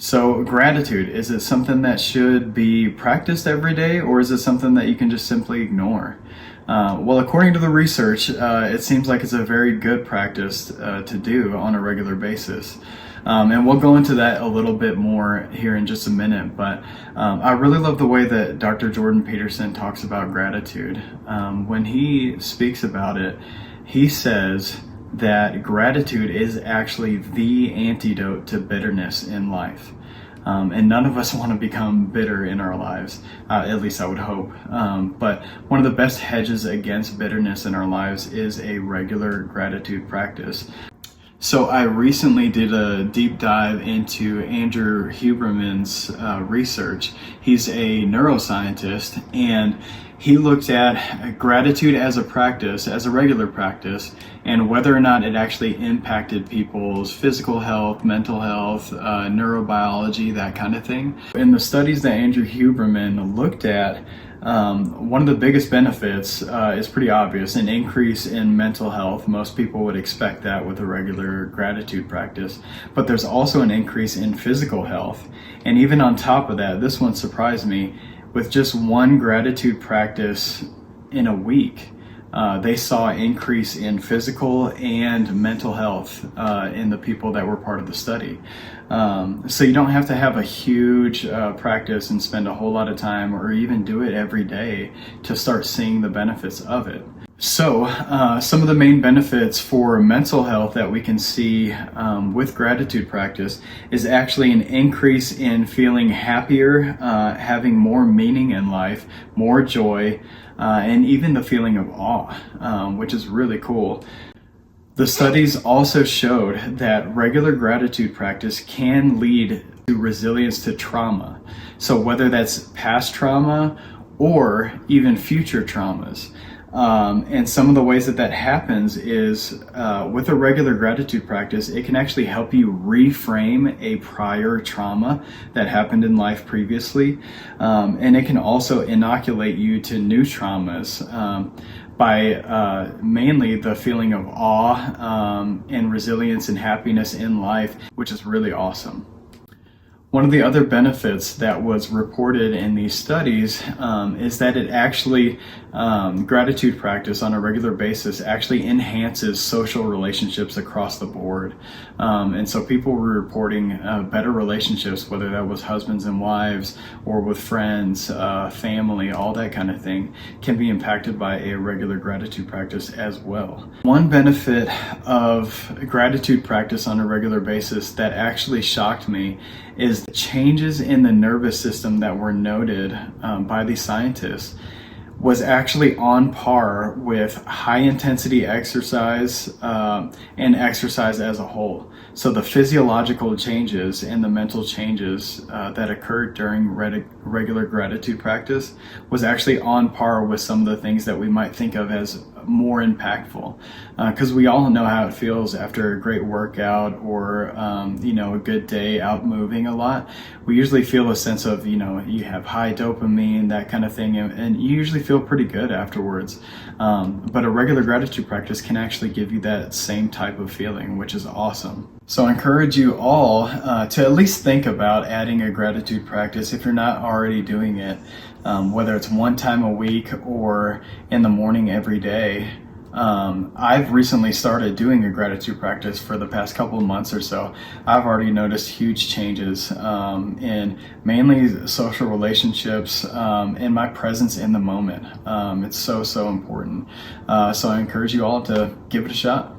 So, gratitude, is it something that should be practiced every day, or is it something that you can just simply ignore? Well, according to the research, it seems like it's a very good practice to do on a regular basis. And we'll go into that a little bit more here in just a minute, but I really love the way that Dr. Jordan Peterson talks about gratitude. When he speaks about it, he says that gratitude is actually the antidote to bitterness in life. And none of us want to become bitter in our lives, at least I would hope. But one of the best hedges against bitterness in our lives is a regular gratitude practice. So I recently did a deep dive into Andrew Huberman's research. He's a neuroscientist, and he looked at gratitude as a practice, as a regular practice, and whether or not it actually impacted people's physical health, mental health, neurobiology, that kind of thing. In the studies that Andrew Huberman looked at, one of the biggest benefits is pretty obvious, an increase in mental health. Most people would expect that with a regular gratitude practice, but there's also an increase in physical health. And even on top of that, this one surprised me, with just one gratitude practice in a week, they saw an increase in physical and mental health in the people that were part of the study. So you don't have to have a huge practice and spend a whole lot of time or even do it every day to start seeing the benefits of it. So some of the main benefits for mental health that we can see with gratitude practice is actually an increase in feeling happier, having more meaning in life, more joy, and even the feeling of awe, which is really cool. The studies also showed that regular gratitude practice can lead to resilience to trauma. So whether that's past trauma or even future traumas. And some of the ways that that happens is with a regular gratitude practice, it can actually help you reframe a prior trauma that happened in life previously. And it can also inoculate you to new traumas by mainly the feeling of awe and resilience and happiness in life, which is really awesome. One of the other benefits that was reported in these studies is that it actually, gratitude practice on a regular basis actually enhances social relationships across the board. And so people were reporting better relationships, whether that was husbands and wives or with friends, family, all that kind of thing, can be impacted by a regular gratitude practice as well. One benefit of gratitude practice on a regular basis that actually shocked me is the changes in the nervous system that were noted by these scientists was actually on par with high intensity exercise and exercise as a whole. So the physiological changes and the mental changes that occurred during regular gratitude practice was actually on par with some of the things that we might think of as more impactful, because we all know how it feels after a great workout or a good day out moving a lot. We usually feel a sense of, you have high dopamine, that kind of thing, and you usually feel pretty good afterwards. But a regular gratitude practice can actually give you that same type of feeling, which is awesome. So I encourage you all to at least think about adding a gratitude practice if you're not already doing it, whether it's one time a week or in the morning every day. I've recently started doing a gratitude practice for the past couple of months or so. I've already noticed huge changes in mainly social relationships and my presence in the moment. It's so important. So I encourage you all to give it a shot.